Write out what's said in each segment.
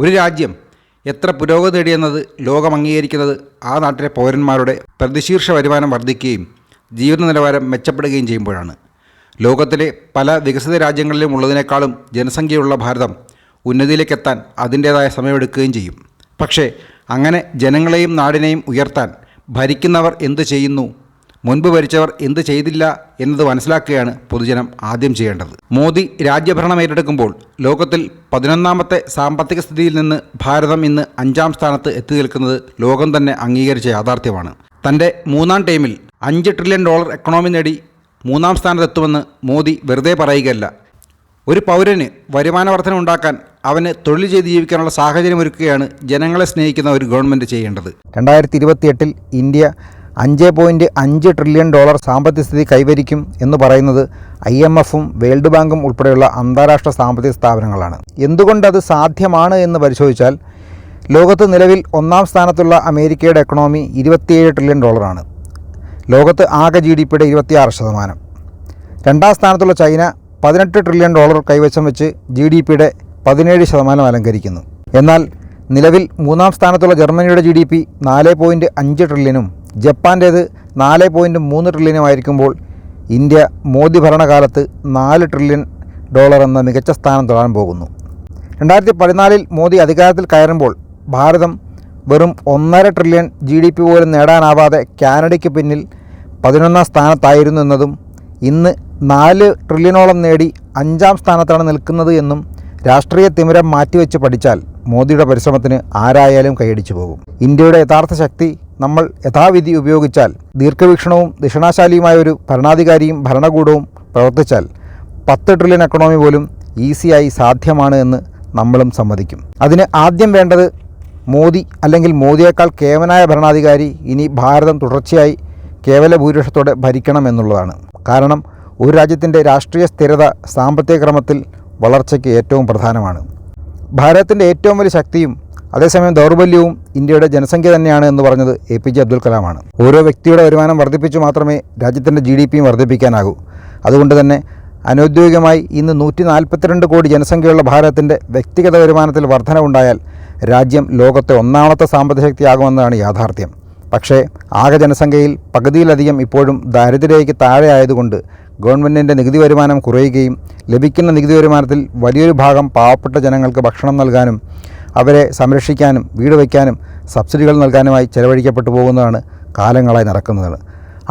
ഒരു രാജ്യം എത്ര പുരോഗതി നേടിയെന്നത് ലോകം അംഗീകരിക്കുന്നത് ആ നാട്ടിലെ പൗരന്മാരുടെ പ്രതിശീർഷ വരുമാനം വർദ്ധിക്കുകയും ജീവിത നിലവാരം മെച്ചപ്പെടുകയും ചെയ്യുമ്പോഴാണ്. ലോകത്തിലെ പല വികസിത രാജ്യങ്ങളിലും ഉള്ളതിനേക്കാളും ജനസംഖ്യയുള്ള ഭാരതം ഉന്നതിയിലേക്കെത്താൻ അതിൻ്റേതായ സമയമെടുക്കുകയും ചെയ്യും. പക്ഷേ അങ്ങനെ ജനങ്ങളെയും നാടിനെയും ഉയർത്താൻ ഭരിക്കുന്നവർ എന്ത് ചെയ്യുന്നു, മുൻപ് ഭരിച്ചവർ എന്ത് ചെയ്തില്ല എന്നത് മനസ്സിലാക്കുകയാണ് പൊതുജനം ആദ്യം ചെയ്യേണ്ടത്. മോദി രാജ്യഭരണം ഏറ്റെടുക്കുമ്പോൾ ലോകത്തിൽ 11ാമത്തെ സാമ്പത്തിക സ്ഥിതിയിൽ നിന്ന് ഭാരതം ഇന്ന് 5ാം സ്ഥാനത്ത് എത്തി നിൽക്കുന്നത് ലോകം തന്നെ അംഗീകരിച്ച യാഥാർത്ഥ്യമാണ്. തൻ്റെ 3ാം ടൈമിൽ $5 ട്രില്യൺ എക്കണോമി നേടി 3ാം സ്ഥാനത്തെത്തുമെന്ന് മോദി വെറുതെ പറയുകയല്ല. ഒരു പൗരന് വരുമാന വർധന ഉണ്ടാക്കാൻ അവന് തൊഴിൽ ചെയ്ത് ജീവിക്കാനുള്ള സാഹചര്യമൊരുക്കുകയാണ് ജനങ്ങളെ സ്നേഹിക്കുന്ന ഒരു ഗവൺമെൻറ് ചെയ്യേണ്ടത്. 2028 ഇന്ത്യ $5.5 ട്രില്യൺ സാമ്പത്തിക സ്ഥിതി കൈവരിക്കും എന്ന് പറയുന്നത് IMFും വേൾഡ് ബാങ്കും ഉൾപ്പെടെയുള്ള അന്താരാഷ്ട്ര സാമ്പത്തിക സ്ഥാപനങ്ങളാണ്. എന്തുകൊണ്ടത് സാധ്യമാണ് എന്ന് പരിശോധിച്ചാൽ ലോകത്ത് നിലവിൽ 1ാം സ്ഥാനത്തുള്ള അമേരിക്കയുടെ എക്കണോമി $27 ട്രില്യൺ ആണ്. ലോകത്ത് ആകെ GDPയുടെ 26%. 2ാം സ്ഥാനത്തുള്ള ചൈന $18 ട്രില്യൺ കൈവശം വെച്ച് GDPയുടെ 17% അലങ്കരിക്കുന്നു. എന്നാൽ നിലവിൽ 3ാം സ്ഥാനത്തുള്ള ജർമ്മനിയുടെ GDP 4.5 ട്രില്യനും ജപ്പാൻ്റേത് 4.3 ട്രില്യനുമായിരിക്കുമ്പോൾ ഇന്ത്യ മോദി ഭരണകാലത്ത് $4 ട്രില്യൺ എന്ന മികച്ച സ്ഥാനം തൊടാൻ പോകുന്നു. 2014 മോദി അധികാരത്തിൽ കയറുമ്പോൾ ഭാരതം വെറും 1.5 ട്രില്യൺ GDP പോലും നേടാനാവാതെ കാനഡയ്ക്ക് പിന്നിൽ 11ാം സ്ഥാനത്തായിരുന്നു എന്നതും ഇന്ന് 4 ട്രില്യണോളം നേടി 5ാം സ്ഥാനത്താണ് നിൽക്കുന്നത് എന്നും രാഷ്ട്രീയ തിമിരം മാറ്റിവെച്ച് പഠിച്ചാൽ മോദിയുടെ പരിശ്രമത്തിന് ആരായാലും കൈയടിച്ചു പോകും. ഇന്ത്യയുടെ യഥാർത്ഥ ശക്തി നമ്മൾ യഥാവിധി ഉപയോഗിച്ചാൽ, ദീർഘവീക്ഷണവും ദിഷണാശാലിയുമായ ഒരു ഭരണാധികാരിയും ഭരണകൂടവും പ്രവർത്തിച്ചാൽ 10 ട്രില്യൺ എക്കണോമി പോലും ഈസിയായി സാധ്യമാണ് എന്ന് നമ്മളും സമ്മതിക്കും. അതിന് ആദ്യം വേണ്ടത് മോദി അല്ലെങ്കിൽ മോദിയേക്കാൾ കേവനായ ഭരണാധികാരി ഇനി ഭാരതം തുടർച്ചയായി കേവല ഭൂരിപക്ഷത്തോടെ ഭരിക്കണം എന്നുള്ളതാണ്. കാരണം ഒരു രാജ്യത്തിൻ്റെ രാഷ്ട്രീയ സ്ഥിരത സാമ്പത്തിക ക്രമത്തിൽ വളർച്ചയ്ക്ക് ഏറ്റവും പ്രധാനമാണ്. ഭാരതത്തിൻ്റെ ഏറ്റവും വലിയ ശക്തിയും അതേസമയം ദൗർബല്യവും ഇന്ത്യയുടെ ജനസംഖ്യ തന്നെയാണ് എന്ന് പറഞ്ഞത് APJ അബ്ദുൽ കലാമാണ്. ഓരോ വ്യക്തിയുടെ വരുമാനം വർദ്ധിപ്പിച്ചു മാത്രമേ രാജ്യത്തിൻ്റെ GDPയും വർദ്ധിപ്പിക്കാനാകൂ. അതുകൊണ്ട് തന്നെ അനൗദ്യോഗികമായി ഇന്ന് 142 കോടി ജനസംഖ്യയുള്ള ഭാരതത്തിൻ്റെ വ്യക്തിഗത വരുമാനത്തിൽ വർധനവുണ്ടായാൽ രാജ്യം ലോകത്തെ 1ാമത്തെ സാമ്പത്തിക ശക്തിയാകുമെന്നതാണ് യാഥാർത്ഥ്യം. പക്ഷേ ആകെ ജനസംഖ്യയിൽ പകുതിയിലധികം ഇപ്പോഴും ദാരിദ്ര്യരേഖയ്ക്ക് താഴെ ആയതുകൊണ്ട് ഗവൺമെൻറ്റിൻ്റെ നികുതി വരുമാനം കുറയുകയും ലഭിക്കുന്ന നികുതി വരുമാനത്തിൽ വലിയൊരു ഭാഗം പാവപ്പെട്ട ജനങ്ങൾക്ക് ഭക്ഷണം നൽകാനും അവരെ സംരക്ഷിക്കാനും വീട് വയ്ക്കാനും സബ്സിഡികൾ നൽകാനുമായി ചെലവഴിക്കപ്പെട്ടു പോകുന്നതാണ് കാലങ്ങളായി നടക്കുന്നത്.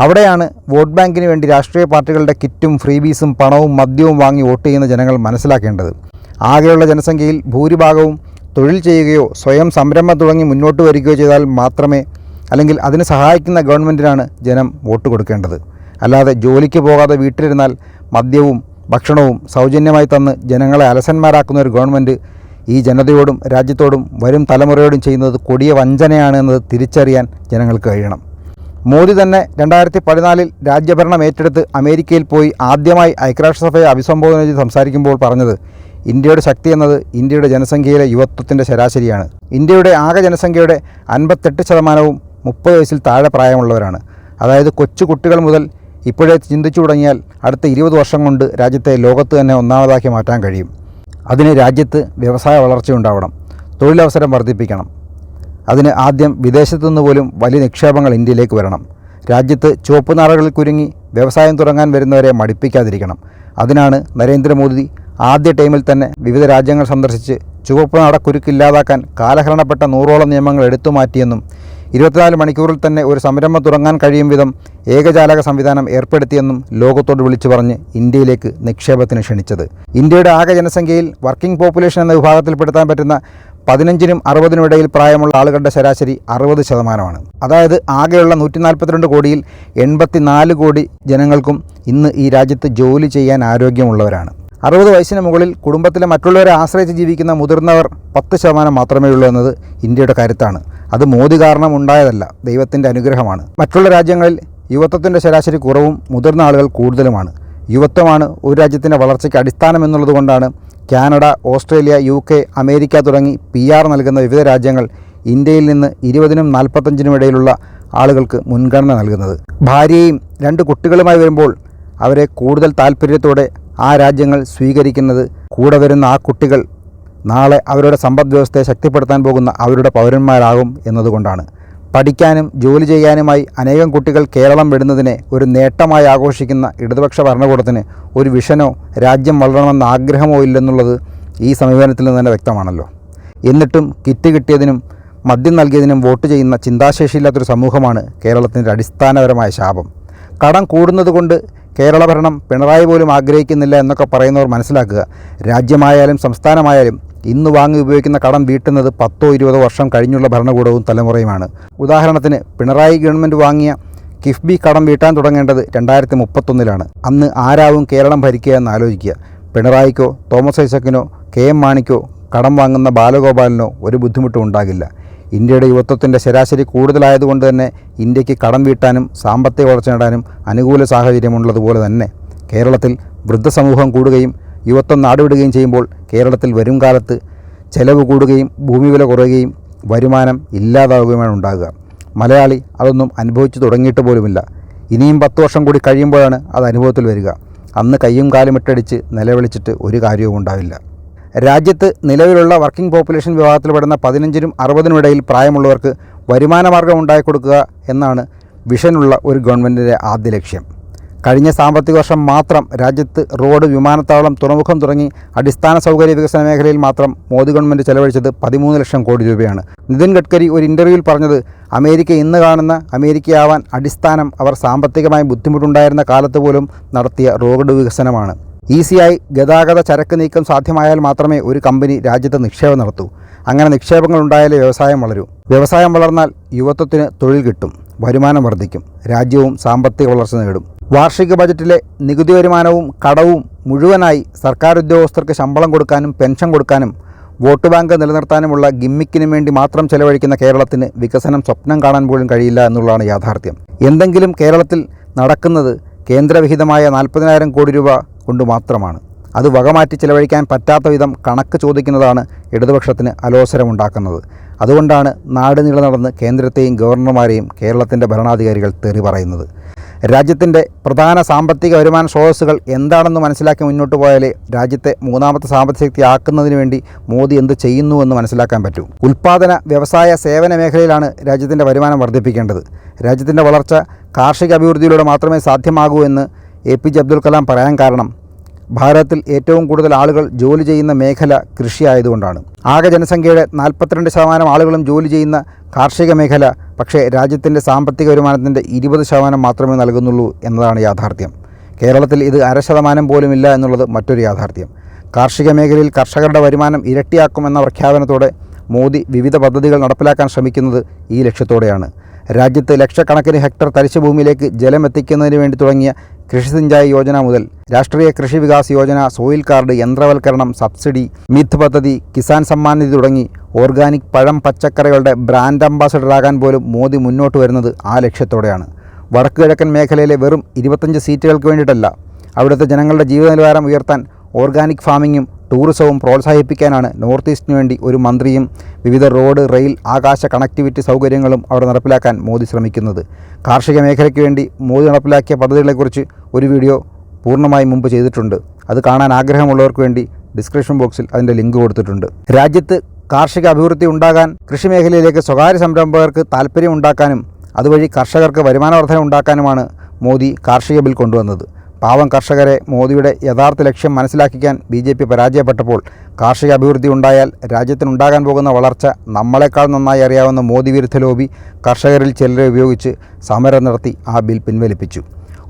അവിടെയാണ് വോട്ട് ബാങ്കിന് വേണ്ടി രാഷ്ട്രീയ പാർട്ടികളുടെ കിറ്റും ഫ്രീബീസും പണവും മദ്യവും വാങ്ങി വോട്ട് ചെയ്യുന്ന ജനങ്ങൾ മനസ്സിലാക്കേണ്ടത്. ആകെയുള്ള ജനസംഖ്യയിൽ ഭൂരിഭാഗവും തൊഴിൽ ചെയ്യുകയോ സ്വയം സംരംഭം തുടങ്ങി മുന്നോട്ട് വരികയോ ചെയ്താൽ മാത്രമേ, അല്ലെങ്കിൽ അതിന് സഹായിക്കുന്ന ഗവൺമെൻറ്റിനാണ് ജനം വോട്ട് കൊടുക്കേണ്ടത്. അല്ലാതെ ജോലിക്ക് പോകാതെ വീട്ടിലിരുന്നാൽ മദ്യവും ഭക്ഷണവും സൗജന്യമായി തന്ന് ജനങ്ങളെ അലസന്മാരാക്കുന്ന ഒരു ഗവൺമെൻറ് ഈ ജനതയോടും രാജ്യത്തോടും വരും തലമുറയോടും ചെയ്യുന്നത് കൊടിയ വഞ്ചനയാണ് എന്നത് തിരിച്ചറിയാൻ ജനങ്ങൾക്ക് കഴിയണം. മോദി തന്നെ 2014 രാജ്യഭരണം ഏറ്റെടുത്ത് അമേരിക്കയിൽ പോയി ആദ്യമായി ഐക്യരാഷ്ട്രസഭയെ അഭിസംബോധന ചെയ്ത് സംസാരിക്കുമ്പോൾ പറഞ്ഞത് ഇന്ത്യയുടെ ശക്തി എന്നത് ഇന്ത്യയുടെ ജനസംഖ്യയിലെ യുവത്വത്തിൻ്റെ ശരാശരിയാണ്. ഇന്ത്യയുടെ ആകെ ജനസംഖ്യയുടെ 58% 30 വയസ്സിൽ താഴെ പ്രായമുള്ളവരാണ്. അതായത് കൊച്ചു കുട്ടികൾ മുതൽ ഇപ്പോഴേ ചിന്തിച്ചു തുടങ്ങിയാൽ അടുത്ത 20 വർഷം കൊണ്ട് രാജ്യത്തെ ലോകത്ത് തന്നെ 1ാമതാക്കി മാറ്റാൻ കഴിയും. അതിന് രാജ്യത്ത് വ്യവസായ വളർച്ചയുണ്ടാവണം, തൊഴിലവസരം വർദ്ധിപ്പിക്കണം. അതിന് ആദ്യം വിദേശത്തുനിന്ന് പോലും വലിയ നിക്ഷേപങ്ങൾ ഇന്ത്യയിലേക്ക് വരണം. രാജ്യത്ത് ചുവപ്പ് നാടകളിൽ കുരുങ്ങി വ്യവസായം തുടങ്ങാൻ വരുന്നവരെ മടിപ്പിക്കാതിരിക്കണം. അതിനാണ് നരേന്ദ്രമോദി ആദ്യ ടൈമിൽ തന്നെ വിവിധ രാജ്യങ്ങൾ സന്ദർശിച്ച് ചുവപ്പ് നാടക്കുരുക്ക് ഇല്ലാതാക്കാൻ കാലഹരണപ്പെട്ട 100ഓളം നിയമങ്ങൾ എടുത്തു മാറ്റിയെന്നും 24 മണിക്കൂറിൽ തന്നെ ഒരു സംരംഭം തുടങ്ങാൻ കഴിയും വിധം ഏകജാലക സംവിധാനം ഏർപ്പെടുത്തിയെന്നും ലോകത്തോട് വിളിച്ചു പറഞ്ഞ് ഇന്ത്യയിലേക്ക് നിക്ഷേപത്തിന് ക്ഷണിച്ചത്. ഇന്ത്യയുടെ ആകെ ജനസംഖ്യയിൽ വർക്കിംഗ് പോപ്പുലേഷൻ എന്ന വിഭാഗത്തിൽപ്പെടുത്താൻ പറ്റുന്ന 15നും 60നും ഇടയിൽ പ്രായമുള്ള ആളുകളുടെ ശരാശരി 60%. അതായത് ആകെയുള്ള 142 കോടിയിൽ 84 കോടി ജനങ്ങൾക്കും ഇന്ന് ഈ രാജ്യത്ത് ജോലി ചെയ്യാൻ ആരോഗ്യമുള്ളവരാണ്. 60 വയസ്സിന് മുകളിൽ കുടുംബത്തിലെ മറ്റുള്ളവരെ ആശ്രയിച്ച് ജീവിക്കുന്ന മുതിർന്നവർ 10% മാത്രമേ ഉള്ളൂ എന്നത് ഇന്ത്യയുടെ കരുത്താണ്. അത് മോദി കാരണം ഉണ്ടായതല്ല, ദൈവത്തിൻ്റെ അനുഗ്രഹമാണ്. മറ്റുള്ള രാജ്യങ്ങളിൽ യുവത്വത്തിൻ്റെ ശരാശരി കുറവും മുതിർന്ന ആളുകൾ കൂടുതലുമാണ്. യുവത്വമാണ് ഒരു രാജ്യത്തിൻ്റെ വളർച്ചയ്ക്ക് അടിസ്ഥാനം എന്നുള്ളതുകൊണ്ടാണ് കാനഡ, ഓസ്ട്രേലിയ, UK, അമേരിക്ക തുടങ്ങി PR നൽകുന്ന വിവിധ രാജ്യങ്ങൾ ഇന്ത്യയിൽ നിന്ന് 20നും 45നും ഇടയിലുള്ള ആളുകൾക്ക് മുൻഗണന നൽകുന്നത്. ഭാര്യയും 2 കുട്ടികളുമായി വരുമ്പോൾ അവരെ കൂടുതൽ താല്പര്യത്തോടെ ആ രാജ്യങ്ങൾ സ്വീകരിക്കുന്നത് കൂടെ വരുന്ന ആ കുട്ടികൾ നാളെ അവരുടെ സമ്പദ് വ്യവസ്ഥയെ ശക്തിപ്പെടുത്താൻ പോകുന്ന അവരുടെ പൗരന്മാരാകും എന്നതുകൊണ്ടാണ്. പഠിക്കാനും ജോലി ചെയ്യാനുമായി അനേകം കുട്ടികൾ കേരളം വിടുന്നതിനെ ഒരു നേട്ടമായി ആഘോഷിക്കുന്ന ഇടതുപക്ഷ ഭരണകൂടത്തിന് ഒരു വിഷനോ രാജ്യം വളരണമെന്ന ആഗ്രഹമോ ഇല്ലെന്നുള്ളത് ഈ സമീപനത്തിൽ നിന്ന് തന്നെ വ്യക്തമാണല്ലോ. എന്നിട്ടും കിറ്റ് കിട്ടിയതിനും മദ്യം നൽകിയതിനും വോട്ട് ചെയ്യുന്ന ചിന്താശേഷിയില്ലാത്തൊരു സമൂഹമാണ് കേരളത്തിൻ്റെ അടിസ്ഥാനപരമായ ശാപം. കടം കൂടുന്നതുകൊണ്ട് കേരള ഭരണം പിണറായി പോലും ആഗ്രഹിക്കുന്നില്ല എന്നൊക്കെ പറയുന്നവർ മനസ്സിലാക്കുക, രാജ്യമായാലും സംസ്ഥാനമായാലും ഇന്ന് വാങ്ങി ഉപയോഗിക്കുന്ന കടം വീട്ടുന്നത് 10-20 വർഷം കഴിഞ്ഞുള്ള ഭരണകൂടവും തലമുറയുമാണ്. ഉദാഹരണത്തിന് പിണറായി ഗവൺമെൻറ് വാങ്ങിയ കിഫ്ബി കടം വീട്ടാൻ തുടങ്ങേണ്ടത് 2031-ലാണ്. അന്ന് ആരാവും കേരളം ഭരിക്കുക എന്ന് ആലോചിക്കുക. പിണറായിക്കോ തോമസ് ഐസക്കിനോ KM മാണിക്കോ കടം വാങ്ങുന്ന ബാലഗോപാലിനോ ഒരു ബുദ്ധിമുട്ടും ഉണ്ടാകില്ല. ഇന്ത്യയുടെ യുവത്വത്തിൻ്റെ ശരാശരി കൂടുതലായതുകൊണ്ട് തന്നെ ഇന്ത്യക്ക് കടം വീട്ടാനും സാമ്പത്തിക വളർച്ച നേടാനും അനുകൂല സാഹചര്യമുള്ളതുപോലെ തന്നെ കേരളത്തിൽ വൃദ്ധസമൂഹം കൂടുകയും യുവത്വം നാടുവിടുകയും ചെയ്യുമ്പോൾ കേരളത്തിൽ വരും കാലത്ത് ചെലവ് കൂടുകയും ഭൂമി വില കുറയുകയും വരുമാനം ഇല്ലാതാവുകയുമാണ് ഉണ്ടാകുക. മലയാളി അതൊന്നും അനുഭവിച്ചു തുടങ്ങിയിട്ട് പോലുമില്ല. ഇനിയും 10 വർഷം കൂടി കഴിയുമ്പോഴാണ് അത് അനുഭവത്തിൽ വരിക. അന്ന് കയ്യും കാലും ഇട്ടടിച്ച് നിലവിളിച്ചിട്ട് ഒരു കാര്യവും ഉണ്ടാവില്ല. രാജ്യത്ത് നിലവിലുള്ള വർക്കിംഗ് പോപ്പുലേഷൻ വിഭാഗത്തിൽപ്പെടുന്ന 15-നും 60-നും ഇടയിൽ പ്രായമുള്ളവർക്ക് വരുമാനമാർഗം ഉണ്ടാക്കിക്കൊടുക്കുക എന്നാണ് വിഷനുള്ള ഒരു ഗവൺമെൻറ്റിൻ്റെ ആദ്യ ലക്ഷ്യം. കഴിഞ്ഞ സാമ്പത്തിക വർഷം മാത്രം രാജ്യത്ത് റോഡ്, വിമാനത്താവളം, തുറമുഖം തുടങ്ങി അടിസ്ഥാന സൗകര്യ വികസന മേഖലയിൽ മാത്രം മോദി ഗവൺമെൻറ് ചെലവഴിച്ചത് 13 ലക്ഷം കോടി രൂപയാണ്. നിതിൻ ഗഡ്കരി ഒരു ഇൻ്റർവ്യൂവിൽ പറഞ്ഞത്, അമേരിക്ക ഇന്ന് കാണുന്ന അമേരിക്കയാവാൻ അടിസ്ഥാനം അവർ സാമ്പത്തികമായി ബുദ്ധിമുട്ടുണ്ടായിരുന്ന കാലത്ത് പോലും നടത്തിയ റോഡ് വികസനമാണ്. ഈസിയായി ഗതാഗത ചരക്ക് നീക്കം സാധ്യമായാൽ മാത്രമേ ഒരു കമ്പനി രാജ്യത്ത് നിക്ഷേപം നടത്തൂ. അങ്ങനെ നിക്ഷേപങ്ങൾ ഉണ്ടായാലേ വ്യവസായം വളരൂ. വ്യവസായം വളർന്നാൽ യുവത്വത്തിന് തൊഴിൽ കിട്ടും, വരുമാനം വർദ്ധിക്കും, രാജ്യവും സാമ്പത്തിക വളർച്ച നേടും. വാർഷിക ബജറ്റിലെ നികുതി വരുമാനവും കടവും മുഴുവനായി സർക്കാർ ഉദ്യോഗസ്ഥർക്ക് ശമ്പളം കൊടുക്കാനും പെൻഷൻ കൊടുക്കാനും വോട്ട് ബാങ്ക് നിലനിർത്താനുമുള്ള ഗിമ്മിക്കിനും വേണ്ടി മാത്രം ചെലവഴിക്കുന്ന കേരളത്തിന് വികസനം സ്വപ്നം കാണാൻ പോലും കഴിയില്ല എന്നുള്ളതാണ് യാഥാർത്ഥ്യം. എന്തെങ്കിലും കേരളത്തിൽ നടക്കുന്നത് കേന്ദ്രവിഹിതമായ 40,000 കോടി രൂപ കൊണ്ട് മാത്രമാണ്. അത് വകമാറ്റി ചെലവഴിക്കാൻ പറ്റാത്ത വിധം കണക്ക് ചോദിക്കുന്നതാണ് ഇടതുപക്ഷത്തിന് അലോസരമുണ്ടാക്കുന്നത്. അതുകൊണ്ടാണ് നാട് നീളെ നടന്ന് കേന്ദ്രത്തെയും ഗവർണർമാരെയും കേരളത്തിൻ്റെ ഭരണാധികാരികൾ തെറി പറയുന്നത്. രാജ്യത്തിൻ്റെ പ്രധാന സാമ്പത്തിക വരുമാന സ്രോതസ്സുകൾ എന്താണെന്ന് മനസ്സിലാക്കി മുന്നോട്ട് പോയാലേ രാജ്യത്തെ മൂന്നാമത്തെ സാമ്പത്തിക ശക്തി ആക്കുന്നതിന് വേണ്ടി മോദി എന്ത് ചെയ്യുന്നുവെന്ന് മനസ്സിലാക്കാൻ പറ്റൂ. ഉൽപ്പാദന, വ്യവസായ, സേവന മേഖലയിലാണ് രാജ്യത്തിൻ്റെ വരുമാനം വർദ്ധിപ്പിക്കേണ്ടത്. രാജ്യത്തിൻ്റെ വളർച്ച കാർഷിക അഭിവൃദ്ധിയിലൂടെ മാത്രമേ സാധ്യമാകൂ എന്ന് APJ അബ്ദുൽ കലാം പറയാൻ കാരണം ഭാരതത്തിൽ ഏറ്റവും കൂടുതൽ ആളുകൾ ജോലി ചെയ്യുന്ന മേഖല കൃഷി ആയതുകൊണ്ടാണ്. ആകെ ജനസംഖ്യയുടെ 42% ആളുകളും ജോലി ചെയ്യുന്ന കാർഷിക മേഖല പക്ഷേ രാജ്യത്തിൻ്റെ സാമ്പത്തിക വരുമാനത്തിൻ്റെ 20% മാത്രമേ നൽകുന്നുള്ളൂ എന്നതാണ് യാഥാർത്ഥ്യം. കേരളത്തിൽ ഇത് 0.5% പോലുമില്ല എന്നുള്ളത് മറ്റൊരു യാഥാർത്ഥ്യം. കാർഷിക മേഖലയിൽ കർഷകരുടെ വരുമാനം ഇരട്ടിയാക്കുമെന്ന പ്രഖ്യാപനത്തോടെ മോദി വിവിധ പദ്ധതികൾ നടപ്പിലാക്കാൻ ശ്രമിക്കുന്നത് ഈ ലക്ഷ്യത്തോടെയാണ്. രാജ്യത്ത് ലക്ഷക്കണക്കിന് ഹെക്ടർ തരിശുഭൂമിയിലേക്ക് ജലം എത്തിക്കുന്നതിന് വേണ്ടി തുടങ്ങിയ കൃഷി സിഞ്ചായി യോജന മുതൽ രാഷ്ട്രീയ കൃഷി വികാസ് യോജന, സോയിൽ കാർഡ്, യന്ത്രവൽക്കരണം, സബ്സിഡി, മിത്ത് പദ്ധതി, കിസാൻ സമ്മാൻ നിധി തുടങ്ങി ഓർഗാനിക് പഴം, പച്ചക്കറികളുടെ ബ്രാൻഡ് അംബാസഡറാകാൻ പോലും മോദി മുന്നോട്ട് വരുന്നത് ആ ലക്ഷ്യത്തോടെയാണ്. വടക്ക് കിഴക്കൻ മേഖലയിലെ വെറും 25 സീറ്റുകൾക്ക് വേണ്ടിയിട്ടല്ല, അവിടുത്തെ ജനങ്ങളുടെ ജീവിത നിലവാരം ഉയർത്താൻ ഓർഗാനിക് ഫാമിങ്ങും ടൂറിസവും പ്രോത്സാഹിപ്പിക്കാനാണ് നോർത്ത് ഈസ്റ്റിന് വേണ്ടി ഒരു മന്ത്രിയും വിവിധ റോഡ്, റെയിൽ, ആകാശ കണക്ടിവിറ്റി സൗകര്യങ്ങളും അവിടെ നടപ്പിലാക്കാൻ മോദി ശ്രമിക്കുന്നത്. കാർഷിക മേഖലയ്ക്ക് വേണ്ടി മോദി നടപ്പിലാക്കിയ പദ്ധതികളെക്കുറിച്ച് ഒരു വീഡിയോ പൂർണ്ണമായി മുമ്പ് ചെയ്തിട്ടുണ്ട്. അത് കാണാൻ ആഗ്രഹമുള്ളവർക്ക് വേണ്ടി ഡിസ്ക്രിപ്ഷൻ ബോക്സിൽ അതിൻ്റെ ലിങ്ക് കൊടുത്തിട്ടുണ്ട്. രാജ്യത്ത് കാർഷിക അഭിവൃദ്ധി ഉണ്ടാകാൻ കൃഷി മേഖലയിലേക്ക് സ്വകാര്യ സംരംഭകർക്ക് താൽപ്പര്യം ഉണ്ടാക്കാനും അതുവഴി കർഷകർക്ക് വരുമാന വർധന ഉണ്ടാക്കാനുമാണ് മോദി കാർഷിക ബിൽ കൊണ്ടുവന്നത്. പാവം കർഷകരെ മോദിയുടെ യഥാർത്ഥ ലക്ഷ്യം മനസ്സിലാക്കിക്കാൻ BJP പരാജയപ്പെട്ടപ്പോൾ കാർഷിക അഭിവൃദ്ധി ഉണ്ടായാൽ രാജ്യത്തിനുണ്ടാകാൻ പോകുന്ന വളർച്ച നമ്മളെക്കാൾ നന്നായി അറിയാവുന്ന മോദി വിരുദ്ധ ലോബി കർഷകരിൽ ചിലരെ ഉപയോഗിച്ച് സമരം നടത്തി ആ ബിൽ പിൻവലിപ്പിച്ചു.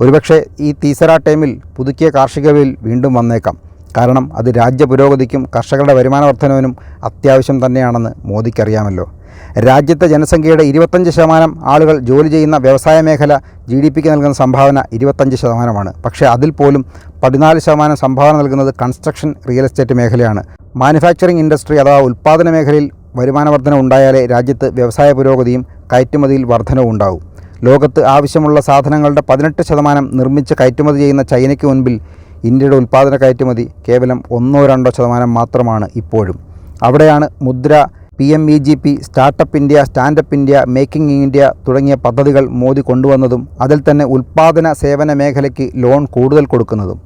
ഒരുപക്ഷെ ഈ തീസര ടൈമിൽ പുതുക്കിയ കാർഷിക ബിൽ വീണ്ടും വന്നേക്കാം. കാരണം അത് രാജ്യ പുരോഗതിക്കും കർഷകരുടെ വരുമാന വർധനവിനും അത്യാവശ്യം തന്നെയാണെന്ന് മോദിക്കറിയാമല്ലോ. രാജ്യത്തെ ജനസംഖ്യയുടെ 25% ആളുകൾ ജോലി ചെയ്യുന്ന വ്യവസായ മേഖല GDPക്ക് നൽകുന്ന സംഭാവന 25%. പക്ഷേ അതിൽ പോലും 14% സംഭാവന നൽകുന്നത് കൺസ്ട്രക്ഷൻ, റിയൽ എസ്റ്റേറ്റ് മേഖലയാണ്. മാനുഫാക്ചറിംഗ് ഇൻഡസ്ട്രി അഥവാ ഉൽപ്പാദന മേഖലയിൽ വരുമാന വർധന ഉണ്ടായാലേ രാജ്യത്ത് വ്യവസായ പുരോഗതിയും കയറ്റുമതിയിൽ വർധനവും ഉണ്ടാകും. ലോകത്ത് ആവശ്യമുള്ള സാധനങ്ങളുടെ 18% നിർമ്മിച്ച് കയറ്റുമതി ചെയ്യുന്ന ചൈനയ്ക്ക് മുൻപിൽ ഇന്ത്യയുടെ ഉൽപ്പാദന കയറ്റുമതി കേവലം 1-2% മാത്രമാണ് ഇപ്പോഴും. അവിടെയാണ് Mudra, PMEGP, startup India, standup India, making India തുടങ്ങിയ പദ്ധതികൾ മോദി കൊണ്ടുവന്നതും അതിൽ തന്നെ ഉൽപ്പാദന സേവന മേഖലയ്ക്ക് ലോൺ കൂടുതൽ കൊടുക്കുന്നതും.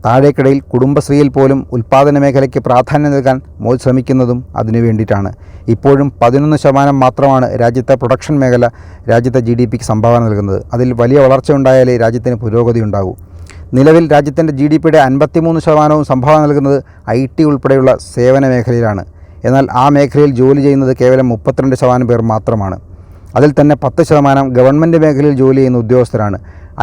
താഴേക്കിടയിൽ കുടുംബശ്രീയിൽ പോലും ഉൽപ്പാദന മേഖലയ്ക്ക് പ്രാധാന്യം നൽകാൻ മോദി ശ്രമിക്കുന്നതും അതിനു വേണ്ടിയിട്ടാണ്. ഇപ്പോഴും 11% മാത്രമാണ് രാജ്യത്തെ പ്രൊഡക്ഷൻ മേഖല രാജ്യത്തെ GDPക്ക് സംഭാവന നൽകുന്നത്. അതിൽ വലിയ വളർച്ച ഉണ്ടായാലേ രാജ്യത്തിന് പുരോഗതി ഉണ്ടാകൂ. നിലവിൽ രാജ്യത്തിൻ്റെ GDPയുടെ 53% സംഭാവന നൽകുന്നത് IT ഉൾപ്പെടെയുള്ള സേവന മേഖലയിലാണ്. എന്നാൽ ആ മേഖലയിൽ ജോലി ചെയ്യുന്നത് കേവലം 32% പേർ മാത്രമാണ്. അതിൽ തന്നെ 10% ഗവൺമെൻറ് മേഖലയിൽ ജോലി ചെയ്യുന്ന ഉദ്യോഗസ്ഥരാണ്.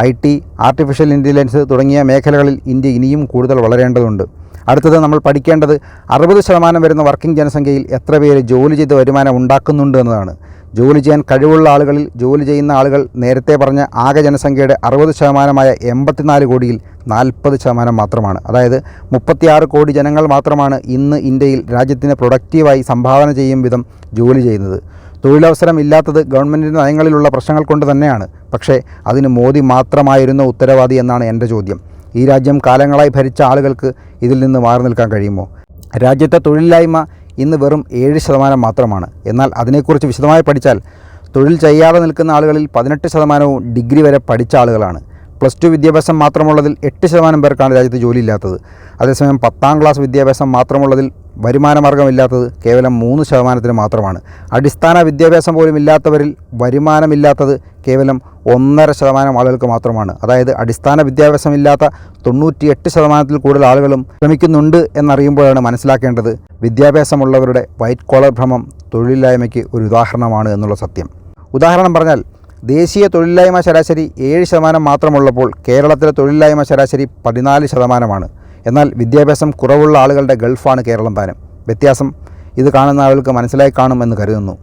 IT, ആർട്ടിഫിഷ്യൽ ഇൻ്റലിജൻസ് തുടങ്ങിയ മേഖലകളിൽ ഇന്ത്യ ഇനിയും കൂടുതൽ വളരേണ്ടതുണ്ട്. അടുത്തത് നമ്മൾ പഠിക്കേണ്ടത് 60% വരുന്ന വർക്കിംഗ് ജനസംഖ്യയിൽ എത്ര പേര് ജോലി ചെയ്ത് വരുമാനം ഉണ്ടാക്കുന്നുണ്ട് എന്നതാണ്. ജോലി ചെയ്യാൻ കഴിവുള്ള ആളുകളിൽ ജോലി ചെയ്യുന്ന ആളുകൾ നേരത്തെ പറഞ്ഞ ആകെ ജനസംഖ്യയുടെ 60%-മായ 84 കോടിയിൽ 40% മാത്രമാണ്. അതായത് 36 കോടി ജനങ്ങൾ മാത്രമാണ് ഇന്ന് ഇന്ത്യയിൽ രാജ്യത്തിന് പ്രൊഡക്റ്റീവായി സംഭാവന ചെയ്യും വിധം ജോലി ചെയ്യുന്നത്. തൊഴിലവസരം ഇല്ലാത്തത് ഗവൺമെൻറ്റിൻ്റെ നയങ്ങളിലുള്ള പ്രശ്നങ്ങൾ കൊണ്ട് തന്നെയാണ്. പക്ഷേ അതിന് മോദി മാത്രമായിരുന്നു ഉത്തരവാദി എന്നാണ് എൻ്റെ ചോദ്യം. ഈ രാജ്യം കാലങ്ങളായി ഭരിച്ച ആളുകൾക്ക് ഇതിൽ നിന്ന് മാറി നിൽക്കാൻ കഴിയുമോ? രാജ്യത്തെ തൊഴിലില്ലായ്മ ഇന്ന് വെറും 7% മാത്രമാണ്. എന്നാൽ അതിനെക്കുറിച്ച് വിശദമായി പഠിച്ചാൽ തൊഴിൽ ചെയ്യാതെ നിൽക്കുന്ന ആളുകളിൽ 18% ഡിഗ്രി വരെ പഠിച്ച ആളുകളാണ്. +2 വിദ്യാഭ്യാസം മാത്രമുള്ളതിൽ 8% പേർക്കാണ് രാജ്യത്ത് ജോലിയില്ലാത്തത്. അതേസമയം 10ാം ക്ലാസ് വിദ്യാഭ്യാസം മാത്രമുള്ളതിൽ വരുമാനമാർഗ്ഗമില്ലാത്തത് കേവലം 3% മാത്രമാണ്. അടിസ്ഥാന വിദ്യാഭ്യാസം പോലും ഇല്ലാത്തവരിൽ വരുമാനമില്ലാത്തത് കേവലം 1.5% ആളുകൾക്ക് മാത്രമാണ്. അതായത് അടിസ്ഥാന വിദ്യാഭ്യാസമില്ലാത്ത 98% കൂടുതൽ ആളുകളും ശ്രമിക്കുന്നുണ്ട് എന്നറിയുമ്പോഴാണ് മനസ്സിലാക്കേണ്ടത് വിദ്യാഭ്യാസമുള്ളവരുടെ വൈറ്റ് കോളർ ഭ്രമം തൊഴിലില്ലായ്മയ്ക്ക് ഒരു ഉദാഹരണമാണ് എന്നുള്ള സത്യം. ഉദാഹരണം പറഞ്ഞാൽ ദേശീയ തൊഴിലില്ലായ്മ ശരാശരി 7% മാത്രമുള്ളപ്പോൾ കേരളത്തിലെ തൊഴിലില്ലായ്മ ശരാശരി 14%. എന്നാൽ വിദ്യാഭ്യാസം കുറവുള്ള ആളുകളുടെ ഗൾഫാണ് കേരളം താനും. വ്യത്യാസം ഇത് കാണുന്ന ആളുകൾക്ക് മനസ്സിലായി കാണുമെന്ന് കരുതുന്നു.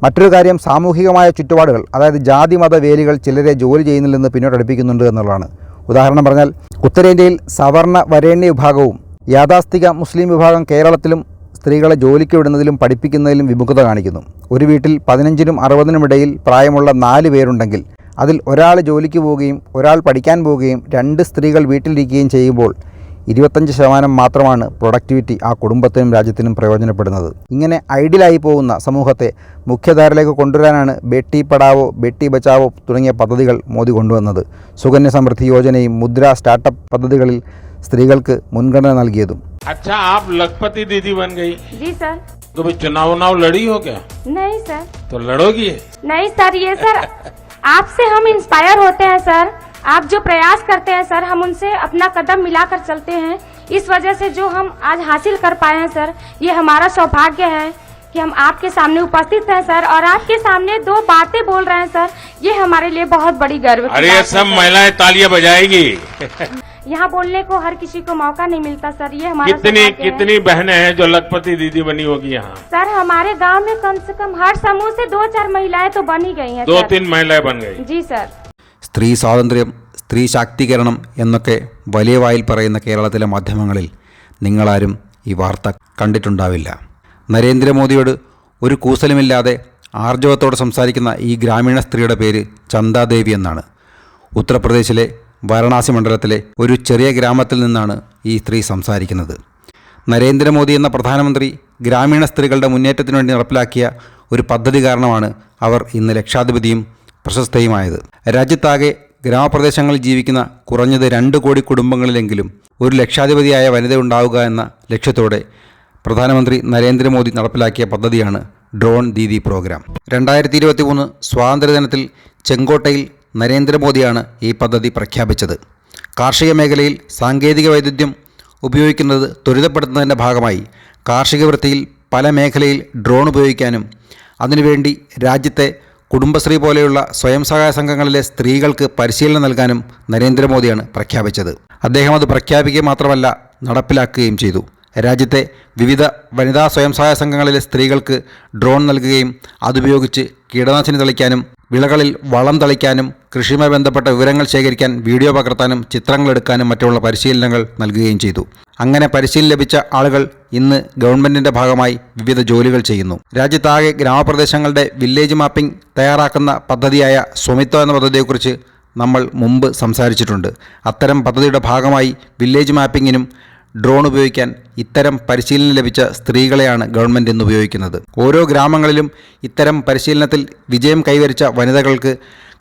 മറ്റൊരു കാര്യം സാമൂഹികമായ ചുറ്റുപാടുകൾ, അതായത് ജാതി മത വേലികൾ ചിലരെ ജോലി ചെയ്യുന്നതിൽ നിന്ന് പിന്നോട്ടടുപ്പിക്കുന്നുണ്ട് എന്നുള്ളതാണ്. ഉദാഹരണം പറഞ്ഞാൽ ഉത്തരേന്ത്യയിൽ സവർണ വരേണ്യ വിഭാഗവും യാഥാസ്ഥിക മുസ്ലിം വിഭാഗം കേരളത്തിലും സ്ത്രീകളെ ജോലിക്ക് വിടുന്നതിലും പഠിപ്പിക്കുന്നതിലും വിമുഖത കാണിക്കുന്നു. ഒരു വീട്ടിൽ 15നും 60നും ഇടയിൽ പ്രായമുള്ള 4 പേരുണ്ടെങ്കിൽ അതിൽ ഒരാൾ ജോലിക്ക് പോവുകയും ഒരാൾ പഠിക്കാൻ പോവുകയും 2 സ്ത്രീകൾ വീട്ടിലിരിക്കുകയും ചെയ്യുമ്പോൾ 25% മാത്രമാണ് പ്രൊഡക്ടിവിറ്റി ആ കുടുംബത്തിനും രാജ്യത്തിനും പ്രയോജനപ്പെടുന്നത്. ഇങ്ങനെ ഐഡിയലായി പോകുന്ന സമൂഹത്തെ മുഖ്യധാരയിലേക്ക് കൊണ്ടുവരാനാണ് ബേട്ടി പഠാവോ ബേട്ടി ബച്ചാവോ തുടങ്ങിയ പദ്ധതികൾ മോദി കൊണ്ടുവന്നത്. സുകന്യ സമൃദ്ധി യോജനയും മുദ്ര സ്റ്റാർട്ടപ്പ് പദ്ധതികളിൽ സ്ത്രീകൾക്ക് മുൻഗണന നൽകിയതും. अच्छा, आप लखपति दीदी बन गई। जी सर। कभी चुनाव लड़ी हो क्या? नहीं सर। तो लड़ोगी? नहीं सर, ये सर आपसे हम इंस्पायर होते हैं सर। आप जो प्रयास करते हैं सर, हम उनसे अपना कदम मिलाकर चलते हैं। इस वजह से जो हम आज हासिल कर पाए हैं सर, ये हमारा सौभाग्य है कि हम आपके सामने उपस्थित हैं सर, और आपके सामने 2 बातें बोल रहे हैं सर। ये हमारे लिए बहुत बड़ी गर्व की अरे बात है सब सर। महिलाएं तालियां बजाएगी। यहाँ बोलने को हर किसी को मौका नहीं मिलता सर, ये हमारा कितनी सौभाग्य है। कितनी बहनें हैं जो लखपति दीदी बनी होगी यहाँ? सर हमारे गांव में कम से कम हर समूह से 2-4 महिलाएं तो बन ही गई हैं सर। 2-3 महिलाएं बन गई। जी सर। സ്ത്രീ സ്വാതന്ത്ര്യം, സ്ത്രീ ശാക്തീകരണം എന്നൊക്കെ വലിയ വായിൽ പറയുന്ന കേരളത്തിലെ മാധ്യമങ്ങളിൽ നിങ്ങളാരും ഈ വാർത്ത കണ്ടിട്ടുണ്ടാവില്ല. നരേന്ദ്രമോദിയോട് ഒരു കൂസലുമില്ലാതെ ആർജവത്തോടെ സംസാരിക്കുന്ന ഈ ഗ്രാമീണ സ്ത്രീയുടെ പേര് ചന്ദാദേവി എന്നാണ്. ഉത്തർപ്രദേശിലെ വാരണാസി മണ്ഡലത്തിലെ ഒരു ചെറിയ ഗ്രാമത്തിൽ നിന്നാണ് ഈ സ്ത്രീ സംസാരിക്കുന്നത്. നരേന്ദ്രമോദി എന്ന പ്രധാനമന്ത്രി ഗ്രാമീണ സ്ത്രീകളുടെ മുന്നേറ്റത്തിനു വേണ്ടി നടപ്പിലാക്കിയ ഒരു പദ്ധതി കാരണമാണ് അവർ ഇന്ന് ലക്ഷാധിപതിയും പ്രശസ്തയുമായത്. രാജ്യത്താകെ ഗ്രാമപ്രദേശങ്ങളിൽ ജീവിക്കുന്ന കുറഞ്ഞത് 2 കോടി കുടുംബങ്ങളിലെങ്കിലും ഒരു ലക്ഷാധിപതിയായ വനിത ഉണ്ടാവുക എന്ന ലക്ഷ്യത്തോടെ പ്രധാനമന്ത്രി നരേന്ദ്രമോദി നടപ്പിലാക്കിയ പദ്ധതിയാണ് ഡ്രോൺ ദീദി പ്രോഗ്രാം. 2023 സ്വാതന്ത്ര്യദിനത്തിൽ ചെങ്കോട്ടയിൽ നരേന്ദ്രമോദിയാണ് ഈ പദ്ധതി പ്രഖ്യാപിച്ചത്. കാർഷിക മേഖലയിൽ സാങ്കേതിക വൈദഗ്ധ്യം ഉപയോഗിക്കുന്നത് ത്വരിതപ്പെടുത്തുന്നതിൻ്റെ ഭാഗമായി കാർഷിക വൃത്തിയിൽ പല മേഖലയിൽ ഡ്രോൺ ഉപയോഗിക്കാനും അതിനുവേണ്ടി രാജ്യത്തെ കുടുംബശ്രീ പോലെയുള്ള സ്വയം സഹായ സംഘങ്ങളിലെ സ്ത്രീകൾക്ക് പരിശീലനം നൽകാനും നരേന്ദ്രമോദിയാണ് പ്രഖ്യാപിച്ചത്. അദ്ദേഹം അത് പ്രഖ്യാപിക്കുക മാത്രമല്ല നടപ്പിലാക്കുകയും ചെയ്തു. രാജ്യത്തെ വിവിധ വനിതാ സ്വയം സഹായ സംഘങ്ങളിലെ സ്ത്രീകൾക്ക് ഡ്രോൺ നൽകുകയും അതുപയോഗിച്ച് കീടനാശിനി തളിക്കാനും വിളകളിൽ വളം തളിക്കാനും കൃഷിയുമായി ബന്ധപ്പെട്ട വിവരങ്ങൾ ശേഖരിക്കാൻ വീഡിയോ പകർത്താനും ചിത്രങ്ങളെടുക്കാനും മറ്റുള്ള പരിശീലനങ്ങൾ നൽകുകയും ചെയ്തു. അങ്ങനെ പരിശീലനം ലഭിച്ച ആളുകൾ ഇന്ന് ഗവൺമെൻറ്റിൻ്റെ ഭാഗമായി വിവിധ ജോലികൾ ചെയ്യുന്നു. രാജ്യത്താകെ ഗ്രാമപ്രദേശങ്ങളുടെ വില്ലേജ് മാപ്പിംഗ് തയ്യാറാക്കുന്ന പദ്ധതിയായ സ്വമിത്വ എന്ന പദ്ധതിയെക്കുറിച്ച് നമ്മൾ മുമ്പ് സംസാരിച്ചിട്ടുണ്ട്. അത്തരം പദ്ധതിയുടെ ഭാഗമായി വില്ലേജ് മാപ്പിങ്ങിനും ഡ്രോൺ ഉപയോഗിക്കാൻ ഇത്തരം പരിശീലനം ലഭിച്ച സ്ത്രീകളെയാണ് ഗവൺമെൻറ് ഇന്ന് ഉപയോഗിക്കുന്നത്. ഓരോ ഗ്രാമങ്ങളിലും ഇത്തരം പരിശീലനത്തിൽ വിജയം കൈവരിച്ച വനിതകൾക്ക്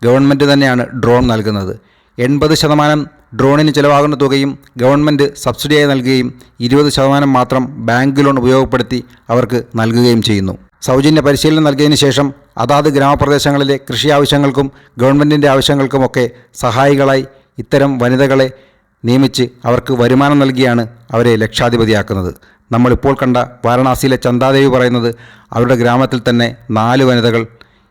ഗവൺമെൻറ് തന്നെയാണ് ഡ്രോൺ നൽകുന്നത്. 80% ഡ്രോണിന് ചിലവാകുന്ന തുകയും ഗവൺമെൻറ് സബ്സിഡിയായി നൽകുകയും 20% മാത്രം ബാങ്ക് ലോൺ ഉപയോഗപ്പെടുത്തി അവർക്ക് നൽകുകയും ചെയ്യുന്നു. സൗജന്യ പരിശീലനം നൽകിയതിനു ശേഷം അതാത് ഗ്രാമപ്രദേശങ്ങളിലെ കൃഷി ആവശ്യങ്ങൾക്കും ഗവൺമെൻറ്റിൻ്റെ ആവശ്യങ്ങൾക്കുമൊക്കെ സഹായികളായി ഇത്തരം വനിതകളെ നിയമിച്ച് അവർക്ക് വരുമാനം നൽകിയാണ് അവരെ ലക്ഷാധിപതിയാക്കുന്നത്. നമ്മളിപ്പോൾ കണ്ട വാരണാസിയിലെ ചന്ദാദേവി പറയുന്നത് അവരുടെ ഗ്രാമത്തിൽ തന്നെ 4 വനിതകൾ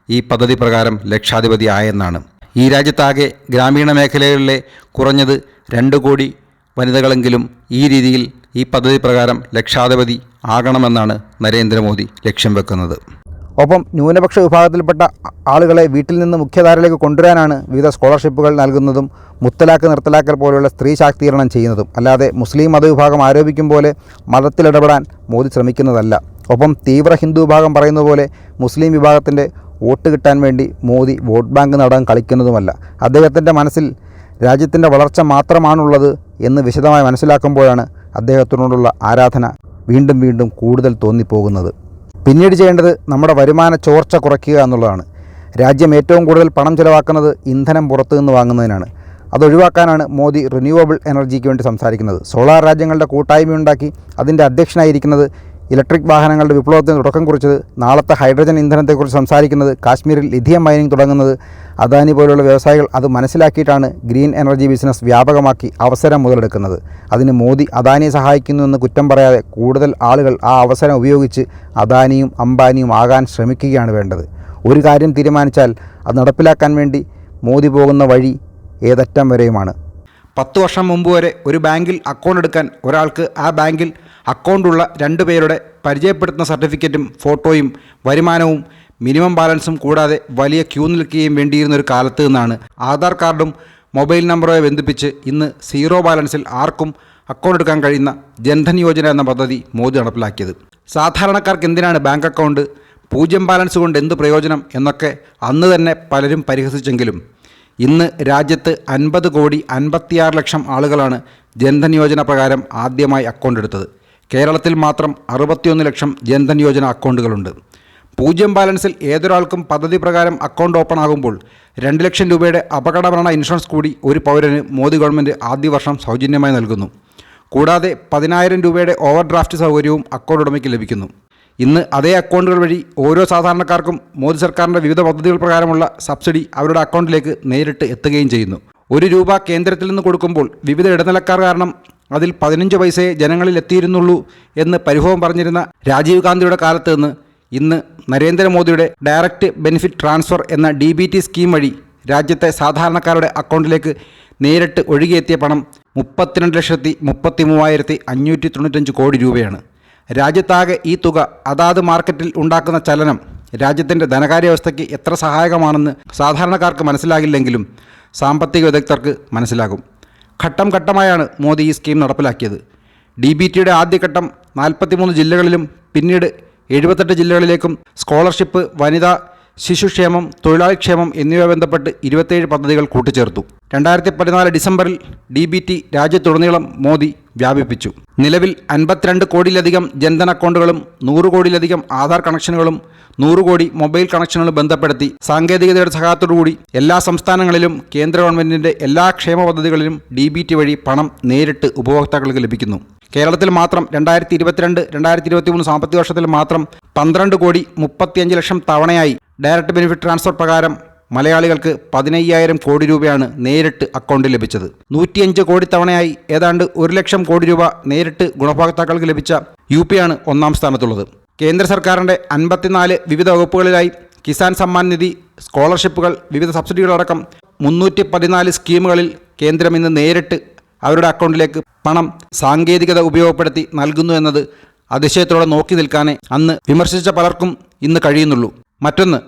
ഈ പദ്ധതി പ്രകാരം ലക്ഷാധിപതി ആയെന്നാണ്. ഈ രാജ്യത്താകെ ഗ്രാമീണ മേഖലകളിലെ കുറഞ്ഞത് 2 കോടി വനിതകളെങ്കിലും ഈ രീതിയിൽ ഈ പദ്ധതി പ്രകാരം ലക്ഷാധിപതി ആകണമെന്നാണ് നരേന്ദ്രമോദി ലക്ഷ്യം വെക്കുന്നത്. ഒപ്പം ന്യൂനപക്ഷ വിഭാഗത്തിൽപ്പെട്ട ആളുകളെ വീട്ടിൽ നിന്ന് മുഖ്യധാരയിലേക്ക് കൊണ്ടുവരാനാണ് വിവിധ സ്കോളർഷിപ്പുകൾ നൽകുന്നതും മുത്തലാഖ് നിർത്തലാക്കൽ പോലെയുള്ള സ്ത്രീ ശാക്തീകരണം ചെയ്യുന്നതും. അല്ലാതെ മുസ്ലിം മതവിഭാഗം ആരോപിക്കും പോലെ മതത്തിലിടപെടാൻ മോദി ശ്രമിക്കുന്നതല്ല. ഒപ്പം തീവ്ര ഹിന്ദു വിഭാഗം പറയുന്ന പോലെ മുസ്ലിം വിഭാഗത്തിൻ്റെ വോട്ട് കിട്ടാൻ വേണ്ടി മോദി വോട്ട് ബാങ്ക് നാടകം കളിക്കുന്നതുമല്ല. അദ്ദേഹത്തിൻ്റെ മനസ്സിൽ രാജ്യത്തിൻ്റെ വളർച്ച മാത്രമാണുള്ളത് എന്ന് വിശദമായി മനസ്സിലാക്കുമ്പോഴാണ് അദ്ദേഹത്തിനോടുള്ള ആരാധന വീണ്ടും വീണ്ടും കൂടുതൽ തോന്നിപ്പോകുന്നത്. പിന്നീട് ചെയ്യേണ്ടത് നമ്മുടെ വരുമാന ചോർച്ച കുറയ്ക്കുക എന്നുള്ളതാണ്. രാജ്യം ഏറ്റവും കൂടുതൽ പണം ചിലവാക്കുന്നത് ഇന്ധനം പുറത്തു നിന്ന് വാങ്ങുന്നതിനാണ്. അതൊഴിവാക്കാനാണ് മോദി റിന്യൂവബിൾ എനർജിക്ക് വേണ്ടി സംസാരിക്കുന്നത്. സോളാർ രാജ്യങ്ങളുടെ കൂട്ടായ്മയുണ്ടാക്കി അതിൻ്റെ അധ്യക്ഷനായിരിക്കുന്നത്, ഇലക്ട്രിക് വാഹനങ്ങളുടെ വിപ്ലവത്തിന് തുടക്കം കുറിച്ചത്, നാളത്തെ ഹൈഡ്രജൻ ഇന്ധനത്തെക്കുറിച്ച് സംസാരിക്കുന്നത്, കാശ്മീരിൽ ലിഥിയം മൈനിങ് തുടങ്ങുന്നത്, അദാനി പോലുള്ള വ്യവസായികൾ അത് മനസ്സിലാക്കിയിട്ടാണ് ഗ്രീൻ എനർജി ബിസിനസ് വ്യാപകമാക്കി അവസരം മുതലെടുക്കുന്നത്. അതിന് മോദി അദാനിയെ സഹായിക്കുന്നുവെന്ന് കുറ്റം പറയാതെ കൂടുതൽ ആളുകൾ ആ അവസരം ഉപയോഗിച്ച് അദാനിയും അംബാനിയും ആകാൻ ശ്രമിക്കുകയാണ് വേണ്ടത്. ഒരു കാര്യം തീരുമാനിച്ചാൽ അത് നടപ്പിലാക്കാൻ വേണ്ടി മോദി പോകുന്ന വഴി ഏതറ്റം വരെയുമാണ്. 10 വർഷം മുമ്പ് വരെ ഒരു ബാങ്കിൽ അക്കൗണ്ട് എടുക്കാൻ ഒരാൾക്ക് ആ ബാങ്കിൽ അക്കൗണ്ടുള്ള 2 പേരുടെ പരിചയപ്പെടുത്തുന്ന സർട്ടിഫിക്കറ്റും ഫോട്ടോയും വരുമാനവും മിനിമം ബാലൻസും കൂടാതെ വലിയ ക്യൂ നിൽക്കുകയും വേണ്ടിയിരുന്ന ഒരു കാലത്ത് നിന്നാണ് ആധാർ കാർഡും മൊബൈൽ നമ്പറുമായി ബന്ധിപ്പിച്ച് ഇന്ന് 0 ബാലൻസിൽ ആർക്കും അക്കൗണ്ട് എടുക്കാൻ കഴിയുന്ന ജൻധൻ യോജന എന്ന പദ്ധതി മോദി നടപ്പിലാക്കിയത്. സാധാരണക്കാർക്ക് എന്തിനാണ് ബാങ്ക് അക്കൗണ്ട്, 0 ബാലൻസ് കൊണ്ട് എന്ത് പ്രയോജനം എന്നൊക്കെ അന്ന് തന്നെ പലരും പരിഹസിച്ചെങ്കിലും ഇന്ന് രാജ്യത്ത് 50,56,00,000 ആളുകളാണ് ജൻധൻ യോജന പ്രകാരം ആദ്യമായി അക്കൗണ്ട് എടുത്തത്. കേരളത്തിൽ മാത്രം 61 ലക്ഷം ജൻധൻ യോജന അക്കൗണ്ടുകളുണ്ട്. 0 ബാലൻസിൽ ഏതൊരാൾക്കും പദ്ധതി പ്രകാരം അക്കൗണ്ട് ഓപ്പൺ ആകുമ്പോൾ 2 ലക്ഷം രൂപയുടെ അപകടമരണ ഇൻഷുറൻസ് കൂടി ഒരു പൗരന് മോദി ഗവൺമെൻറ് ആദ്യ വർഷം സൗജന്യമായി നൽകുന്നു. കൂടാതെ 10,000 രൂപയുടെ ഓവർ ഡ്രാഫ്റ്റ് സൗകര്യവും അക്കൗണ്ട് ഉടമയ്ക്ക് ലഭിക്കുന്നു. ഇന്ന് അതേ അക്കൗണ്ടുകൾ വഴി ഓരോ സാധാരണക്കാർക്കും മോദി സർക്കാരിൻ്റെ വിവിധ പദ്ധതികൾ പ്രകാരമുള്ള സബ്സിഡി അവരുടെ അക്കൗണ്ടിലേക്ക് നേരിട്ട് എത്തുകയും ചെയ്യുന്നു. 1 രൂപ കേന്ദ്രത്തിൽ നിന്ന് കൊടുക്കുമ്പോൾ വിവിധ ഇടനിലക്കാർ കാരണം അതിൽ 15 പൈസയെ ജനങ്ങളിൽ എത്തിയിരുന്നുള്ളൂ എന്ന് പരിഭവം പറഞ്ഞിരുന്ന രാജീവ് ഗാന്ധിയുടെ കാലത്ത് നിന്ന് ഇന്ന് നരേന്ദ്രമോദിയുടെ ഡയറക്റ്റ് ബെനിഫിറ്റ് ട്രാൻസ്ഫർ എന്ന DBT സ്കീം വഴി രാജ്യത്തെ സാധാരണക്കാരുടെ അക്കൗണ്ടിലേക്ക് നേരിട്ട് ഒഴുകിയെത്തിയ പണം 32,33,595 കോടി രൂപയാണ്. രാജ്യത്താകെ ഈ തുക അതാത് മാർക്കറ്റിൽ ഉണ്ടാക്കുന്ന ചലനം രാജ്യത്തിൻ്റെ ധനകാര്യ വ്യവസ്ഥയ്ക്ക് എത്ര സഹായകമാണെന്ന് സാധാരണക്കാർക്ക് മനസ്സിലാകില്ലെങ്കിലും സാമ്പത്തിക വിദഗ്ധർക്ക് മനസ്സിലാകും. ഘട്ടം ഘട്ടമായാണ് മോദി ഈ സ്കീം നടപ്പിലാക്കിയത്. DBTയുടെ ആദ്യഘട്ടം 43 ജില്ലകളിലും പിന്നീട് 78 ജില്ലകളിലേക്കും സ്കോളർഷിപ്പ്, വനിതാ ശിശുക്ഷേമം, തൊഴിലാളിക്ഷേമം എന്നിവ ബന്ധപ്പെട്ട് 27 പദ്ധതികൾ കൂട്ടിച്ചേർത്തു. 2014 ഡിസംബറിൽ DBT രാജ്യത്തുടനീളം മോദി വ്യാപിപ്പിച്ചു. നിലവിൽ 52 കോടിയിലധികം ജൻധൻ അക്കൗണ്ടുകളും 100 കോടിയിലധികം ആധാർ കണക്ഷനുകളും 100 കോടി മൊബൈൽ കണക്ഷനുകളും ബന്ധപ്പെടുത്തി സാങ്കേതികതയുടെ സഹായത്തോടുകൂടി എല്ലാ സംസ്ഥാനങ്ങളിലും കേന്ദ്ര ഗവൺമെൻറ്റിൻ്റെ എല്ലാ ക്ഷേമ പദ്ധതികളിലും DBT വഴി പണം നേരിട്ട് ഉപഭോക്താക്കൾക്ക് ലഭിക്കുന്നു. കേരളത്തിൽ മാത്രം 2022-2023 സാമ്പത്തിക വർഷത്തിൽ മാത്രം 12,35,00,000 തവണയായി ഡയറക്റ്റ് ബെനിഫിറ്റ് ട്രാൻസ്ഫർ പ്രകാരം മലയാളികൾക്ക് 15,000 കോടി രൂപയാണ് നേരിട്ട് അക്കൗണ്ടിൽ ലഭിച്ചത്. 105 കോടി തവണയായി ഏതാണ്ട് 1,00,000 കോടി രൂപ നേരിട്ട് ഗുണഭോക്താക്കൾക്ക് ലഭിച്ച UP ആണ് 1ാം സ്ഥാനത്തുള്ളത്. കേന്ദ്ര സർക്കാരിൻ്റെ 54 വിവിധ വകുപ്പുകളിലായി കിസാൻ സമ്മാൻ നിധി, സ്കോളർഷിപ്പുകൾ, വിവിധ സബ്സിഡികളടക്കം 314 സ്കീമുകളിൽ കേന്ദ്രം ഇന്ന് നേരിട്ട് അവരുടെ അക്കൗണ്ടിലേക്ക് പണം സാങ്കേതികത ഉപയോഗപ്പെടുത്തി നൽകുന്നു എന്നത് അതിശയത്തോടെ നോക്കി നിൽക്കാനേ അന്ന് വിമർശിച്ച പലർക്കും ഇന്ന് കഴിയുന്നുള്ളൂ. മറ്റൊന്ന്,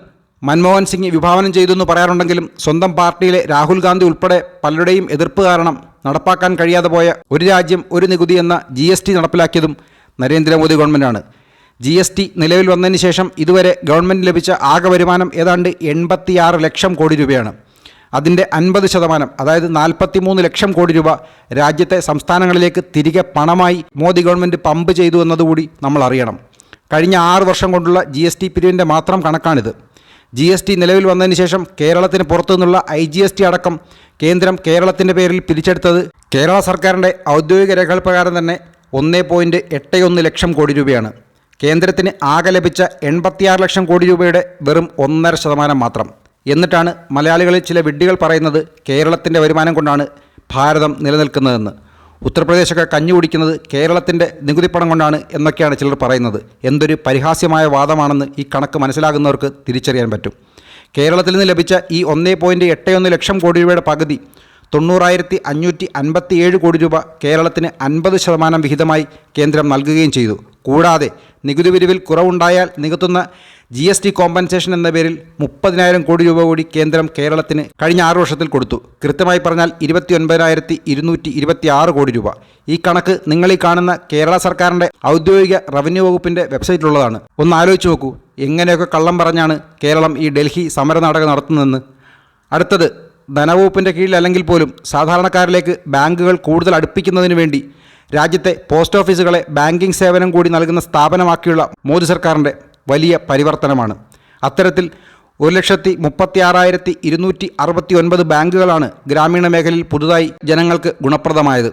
മൻമോഹൻ സിംഗ് വിഭാവനം ചെയ്തു എന്ന് പറയാറുണ്ടെങ്കിലും സ്വന്തം പാർട്ടിയിലെ രാഹുൽ ഗാന്ധി ഉൾപ്പെടെ പലരുടെയും എതിർപ്പ് കാരണം നടപ്പാക്കാൻ കഴിയാതെ പോയ ഒരു രാജ്യം ഒരു നികുതി എന്ന GST നടപ്പിലാക്കിയതും നരേന്ദ്രമോദി ഗവൺമെൻറ്റാണ്. GST നിലവിൽ വന്നതിന് ശേഷം ഇതുവരെ ഗവൺമെൻറ് ലഭിച്ച ആകെ വരുമാനം ഏതാണ്ട് 86 ലക്ഷം കോടി രൂപയാണ്. അതിൻ്റെ 50%, അതായത് 43 ലക്ഷം കോടി രൂപ രാജ്യത്തെ സംസ്ഥാനങ്ങളിലേക്ക് തിരികെ പണമായി മോദി ഗവൺമെൻറ് പമ്പ് ചെയ്തു എന്നതുകൂടി നമ്മൾ അറിയണം. കഴിഞ്ഞ 6 വർഷം കൊണ്ടുള്ള GST പിരിവിൻ്റെ മാത്രം കണക്കാണിത്. GST നിലവിൽ വന്നതിന് ശേഷം കേരളത്തിന് പുറത്തുനിന്നുള്ള IGST അടക്കം കേന്ദ്രം കേരളത്തിൻ്റെ പേരിൽ പിരിച്ചെടുത്തത് കേരള സർക്കാരിൻ്റെ ഔദ്യോഗിക രേഖകൾ പ്രകാരം തന്നെ 1.81 ലക്ഷം കോടി രൂപയാണ്. കേന്ദ്രത്തിന് ആകെ ലഭിച്ച 86 ലക്ഷം കോടി രൂപയുടെ വെറും 1.5% മാത്രം. എന്നിട്ടാണ് മലയാളികളിൽ ചില വിഡ്ഢികൾ പറയുന്നത് കേരളത്തിൻ്റെ വരുമാനം കൊണ്ടാണ് ഭാരതം നിലനിൽക്കുന്നതെന്ന്. ഉത്തർപ്രദേശൊക്കെ കഞ്ഞി കുടിക്കുന്നത് കേരളത്തിൻ്റെ നികുതിപ്പണം കൊണ്ടാണ് എന്നൊക്കെയാണ് ചിലർ പറയുന്നത്. എന്തൊരു പരിഹാസ്യമായ വാദമാണെന്ന് ഈ കണക്ക് മനസ്സിലാകുന്നവർക്ക് തിരിച്ചറിയാൻ പറ്റും. കേരളത്തിൽ നിന്ന് ലഭിച്ച ഈ 1.81 ലക്ഷം കോടി രൂപയുടെ പകുതി 90,557 കോടി രൂപ കേരളത്തിന് 50% വിഹിതമായി കേന്ദ്രം നൽകുകയും ചെയ്തു. കൂടാതെ നികുതി പിരിവിൽ കുറവുണ്ടായാൽ നികത്തുന്ന GST കോമ്പൻസേഷൻ എന്ന പേരിൽ 30,000 കോടി രൂപ കൂടി കേന്ദ്രം കേരളത്തിന് കഴിഞ്ഞ 6 വർഷത്തിൽ കൊടുത്തു. കൃത്യമായി പറഞ്ഞാൽ 29,226 കോടി രൂപ. ഈ കണക്ക് നിങ്ങളീ കാണുന്ന കേരള സർക്കാരിൻ്റെ ഔദ്യോഗിക റവന്യൂ വകുപ്പിൻ്റെ വെബ്സൈറ്റിലുള്ളതാണ്. ഒന്ന് ആലോചിച്ച് നോക്കൂ, എങ്ങനെയൊക്കെ കള്ളം പറഞ്ഞാണ് കേരളം ഈ ഡൽഹി സമരനാടകം നടത്തുന്നതെന്ന്. അടുത്തത്, ധനവകുപ്പിൻ്റെ കീഴിലല്ലെങ്കിൽ പോലും സാധാരണക്കാരിലേക്ക് ബാങ്കുകൾ കൂടുതൽ അടുപ്പിക്കുന്നതിന് വേണ്ടി രാജ്യത്തെ പോസ്റ്റ് ഓഫീസുകളെ ബാങ്കിംഗ് സേവനം കൂടി നൽകുന്ന സ്ഥാപനമാക്കിയുള്ള മോദി സർക്കാരിൻ്റെ വലിയ പരിവർത്തനമാണ്. അത്തരത്തിൽ 1,36,269 ബാങ്കുകളാണ് ഗ്രാമീണ മേഖലയിൽ പുതുതായി ജനങ്ങൾക്ക് ഗുണപ്രദമായത്.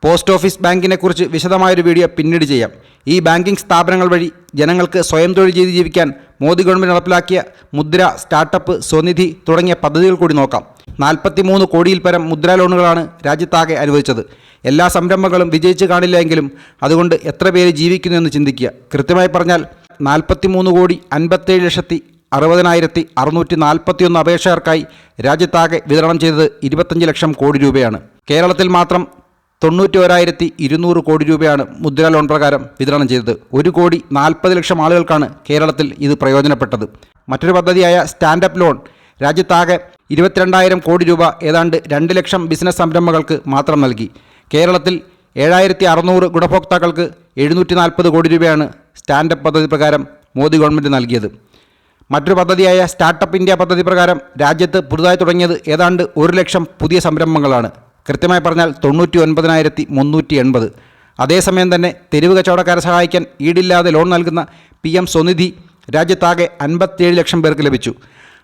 പോസ്റ്റ് ഓഫീസ് ബാങ്കിനെക്കുറിച്ച് വിശദമായൊരു വീഡിയോ പിന്നീട് ചെയ്യാം. ഈ ബാങ്കിംഗ് സ്ഥാപനങ്ങൾ വഴി ജനങ്ങൾക്ക് സ്വയം തൊഴിൽ ചെയ്ത് ജീവിക്കാൻ മോദി ഗവൺമെൻറ് നടപ്പിലാക്കിയ മുദ്ര, സ്റ്റാർട്ടപ്പ്, സ്വനിധി തുടങ്ങിയ പദ്ധതികൾ കൂടി നോക്കാം. 43 കോടിയിൽ പരം മുദ്രാ ലോണുകളാണ് രാജ്യത്താകെ അനുവദിച്ചത്. എല്ലാ സംരംഭങ്ങളും വിജയിച്ച് കാണില്ല എങ്കിലും അതുകൊണ്ട് എത്ര പേര് ജീവിക്കുന്നു എന്ന് ചിന്തിക്കുക. കൃത്യമായി പറഞ്ഞാൽ 43,57,60,641 അപേക്ഷകർക്കായി രാജ്യത്താകെ വിതരണം ചെയ്തത് 25 ലക്ഷം കോടി രൂപയാണ്. കേരളത്തിൽ മാത്രം 91,200 കോടി രൂപയാണ് മുദ്രാ ലോൺ പ്രകാരം വിതരണം ചെയ്തത്. 1,40,00,000 ആളുകൾക്കാണ് കേരളത്തിൽ ഇത് പ്രയോജനപ്പെട്ടത്. മറ്റൊരു പദ്ധതിയായ സ്റ്റാൻഡപ്പ് ലോൺ രാജ്യത്താകെ 22,000 കോടി രൂപ ഏതാണ്ട് 2 ലക്ഷം ബിസിനസ് സംരംഭങ്ങൾക്ക് മാത്രം നൽകി. കേരളത്തിൽ 7,600 ഗുണഭോക്താക്കൾക്ക് 740 കോടി രൂപയാണ് സ്റ്റാൻഡപ്പ് പദ്ധതി പ്രകാരം മോദി ഗവൺമെൻറ് നൽകിയത്. മറ്റൊരു പദ്ധതിയായ സ്റ്റാർട്ടപ്പ് ഇന്ത്യ പദ്ധതി പ്രകാരം രാജ്യത്ത് പുതുതായി തുടങ്ങിയത് ഏതാണ്ട് 1 ലക്ഷം പുതിയ സംരംഭങ്ങളാണ്. കൃത്യമായി പറഞ്ഞാൽ 99,380. അതേസമയം തന്നെ തെരുവ് കച്ചവടക്കാരെ സഹായിക്കാൻ ഈടില്ലാതെ ലോൺ നൽകുന്ന PM സ്വനിധി രാജ്യത്താകെ 57 ലക്ഷം പേർക്ക് ലഭിച്ചു.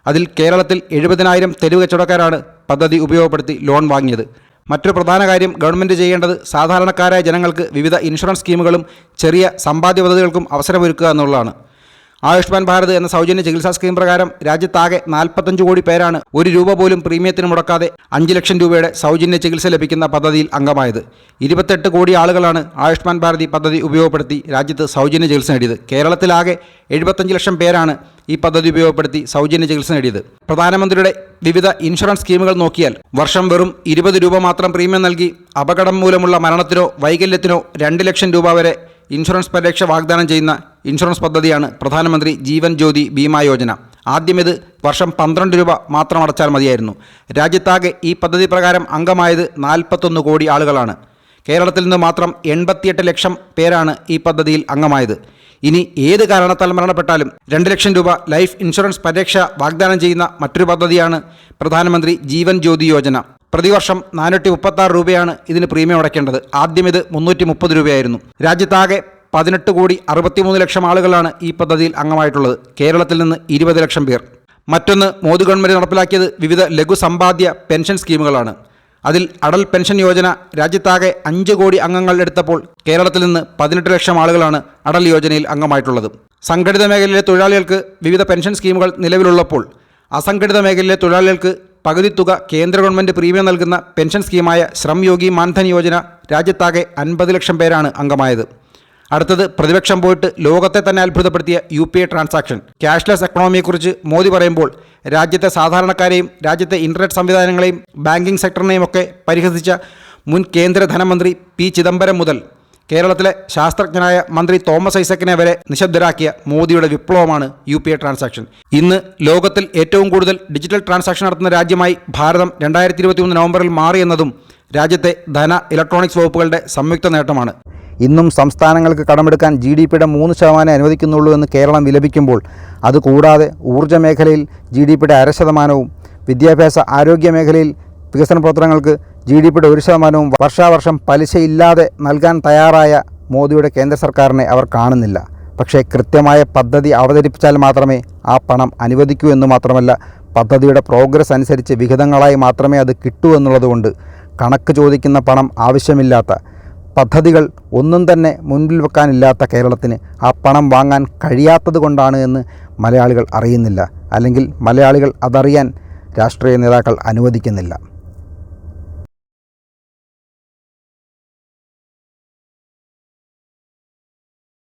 അതിൽ കേരളത്തിൽ 70,000 തെരുവ് കച്ചവടക്കാരാണ് പദ്ധതി ഉപയോഗപ്പെടുത്തി ലോൺ വാങ്ങിയത്. മറ്റൊരു പ്രധാന കാര്യം ഗവൺമെൻറ് ചെയ്യേണ്ടത് സാധാരണക്കാരായ ജനങ്ങൾക്ക് വിവിധ ഇൻഷുറൻസ് സ്കീമുകളും ചെറിയ സമ്പാദ്യ പദ്ധതികൾക്കും അവസരമൊരുക്കുക എന്നുള്ളതാണ്. ആയുഷ്മാൻ ഭാരത് എന്ന സൗജന്യ ചികിത്സാ സ്കീം പ്രകാരം രാജ്യത്താകെ 45 കോടി പേരാണ് 1 രൂപ പോലും പ്രീമിയത്തിന് മുടക്കാതെ 5 ലക്ഷം രൂപയുടെ സൗജന്യ ചികിത്സ ലഭിക്കുന്ന പദ്ധതിയിൽ അംഗമായത്. 28 കോടി ആളുകളാണ് ആയുഷ്മാൻ ഭാരതി പദ്ധതി ഉപയോഗപ്പെടുത്തി രാജ്യത്ത് സൗജന്യ ചികിത്സ നേടിയത്. കേരളത്തിലാകെ 75 ലക്ഷം പേരാണ് ഈ പദ്ധതി ഉപയോഗപ്പെടുത്തി സൗജന്യ ചികിത്സ നേടിയത്. പ്രധാനമന്ത്രിയുടെ വിവിധ ഇൻഷുറൻസ് സ്കീമുകൾ നോക്കിയാൽ വർഷം വെറും 20 രൂപ മാത്രം പ്രീമിയം നൽകി അപകടം മൂലമുള്ള മരണത്തിനോ വൈകല്യത്തിനോ 2 ലക്ഷം രൂപ വരെ ഇൻഷുറൻസ് പരിരക്ഷ വാഗ്ദാനം ചെയ്യുന്ന ഇൻഷുറൻസ് പദ്ധതിയാണ് പ്രധാനമന്ത്രി ജീവൻ ജ്യോതി ബീമാ യോജന. ആദ്യം ഇത് വർഷം 12 രൂപ മാത്രം അടച്ചാൽ മതിയായിരുന്നു. രാജ്യത്താകെ ഈ പദ്ധതി പ്രകാരം അംഗമായത് 41 കോടി ആളുകളാണ്. കേരളത്തിൽ നിന്ന് മാത്രം 88 ലക്ഷം പേരാണ് ഈ പദ്ധതിയിൽ അംഗമായത്. ഇനി ഏത് കാരണത്താൽ മരണപ്പെട്ടാലും 2 ലക്ഷം രൂപ ലൈഫ് ഇൻഷുറൻസ് പരിരക്ഷ വാഗ്ദാനം ചെയ്യുന്ന മറ്റൊരു പദ്ധതിയാണ് പ്രധാനമന്ത്രി ജീവൻ ജ്യോതി യോജന. പ്രതിവർഷം 436 രൂപയാണ് ഇതിന് പ്രീമിയം അടയ്ക്കേണ്ടത്. ആദ്യം ഇത് 330 രൂപയായിരുന്നു. രാജ്യത്താകെ 18,63 ലക്ഷം ആളുകളാണ് ഈ പദ്ധതിയിൽ അംഗമായിട്ടുള്ളത്. കേരളത്തിൽ നിന്ന് 20 ലക്ഷം പേർ. മറ്റൊന്ന്, മോദി ഗവൺമെൻറ് നടപ്പിലാക്കിയത് വിവിധ ലഘു സമ്പാദ്യ പെൻഷൻ സ്കീമുകളാണ്. അതിൽ അടൽ പെൻഷൻ യോജന രാജ്യത്താകെ 5 കോടി അംഗങ്ങൾ എടുത്തപ്പോൾ കേരളത്തിൽ നിന്ന് 18 ലക്ഷം ആളുകളാണ് അടൽ യോജനയിൽ അംഗമായിട്ടുള്ളത്. സംഘടിത മേഖലയിലെ തൊഴിലാളികൾക്ക് വിവിധ പെൻഷൻ സ്കീമുകൾ നിലവിലുള്ളപ്പോൾ അസംഘടിത മേഖലയിലെ തൊഴിലാളികൾക്ക് പകുതി തുക കേന്ദ്ര ഗവൺമെൻറ് പ്രീമിയം നൽകുന്ന പെൻഷൻ സ്കീമായ ശ്രം യോഗി മാൻധൻ യോജന രാജ്യത്താകെ 50 ലക്ഷം പേരാണ് അംഗമായത്. അടുത്തത്, പ്രതിപക്ഷം പോയിട്ട് ലോകത്തെ തന്നെ അത്ഭുതപ്പെടുത്തിയ UPI ട്രാൻസാക്ഷൻ. ക്യാഷ്ലെസ് എക്കണോമിയെക്കുറിച്ച് മോദി പറയുമ്പോൾ രാജ്യത്തെ സാധാരണക്കാരെയും രാജ്യത്തെ ഇൻ്റർനെറ്റ് സംവിധാനങ്ങളെയും ബാങ്കിംഗ് സെക്ടറിനെയും ഒക്കെ പരിഹസിച്ച മുൻ കേന്ദ്ര ധനമന്ത്രി P. ചിദംബരം മുതൽ കേരളത്തിലെ ശാസ്ത്രജ്ഞനായ മന്ത്രി തോമസ് ഐസക്കിനെ വരെ നിശബ്ദരാക്കിയ മോദിയുടെ വിപ്ലവമാണ് UPI ട്രാൻസാക്ഷൻ. ഇന്ന് ലോകത്തിൽ ഏറ്റവും കൂടുതൽ ഡിജിറ്റൽ ട്രാൻസാക്ഷൻ നടത്തുന്ന രാജ്യമായി ഭാരതം 2023 നവംബറിൽ മാറിയെന്നതും രാജ്യത്തെ ധന ഇലക്ട്രോണിക്സ് വകുപ്പുകളുടെ സംയുക്ത നേട്ടമാണ്. ഇന്നും സംസ്ഥാനങ്ങൾക്ക് കടമെടുക്കാൻ GDPയുടെ 3% അനുവദിക്കുന്നുള്ളൂ എന്ന് കേരളം വിലപിക്കുമ്പോൾ അതുകൂടാതെ ഊർജ്ജ മേഖലയിൽ GDPയുടെ 0.5%, വിദ്യാഭ്യാസ ആരോഗ്യ മേഖലയിൽ വികസന പ്രവർത്തനങ്ങൾക്ക് GDPയുടെ 1% വർഷാവർഷം പലിശയില്ലാതെ നൽകാൻ തയ്യാറായ മോദിയുടെ കേന്ദ്ര സർക്കാരിനെ അവർ കാണുന്നില്ല. പക്ഷേ കൃത്യമായ പദ്ധതി അവതരിപ്പിച്ചാൽ മാത്രമേ ആ പണം അനുവദിക്കൂ എന്ന് മാത്രമല്ല, പദ്ധതിയുടെ പ്രോഗ്രസ് അനുസരിച്ച് വിഹിതങ്ങളായി മാത്രമേ അത് കിട്ടൂ എന്നുള്ളതുകൊണ്ട് കണക്ക് ചോദിക്കുന്ന പണം ആവശ്യമില്ലാത്ത, പദ്ധതികൾ ഒന്നും തന്നെ മുൻപിൽ വെക്കാനില്ലാത്ത കേരളത്തിന് ആ പണം വാങ്ങാൻ കഴിയാത്തത് കൊണ്ടാണ് എന്ന് മലയാളികൾ അറിയുന്നില്ല. അല്ലെങ്കിൽ മലയാളികൾ അതറിയാൻ രാഷ്ട്രീയ നേതാക്കൾ അനുവദിക്കുന്നില്ല.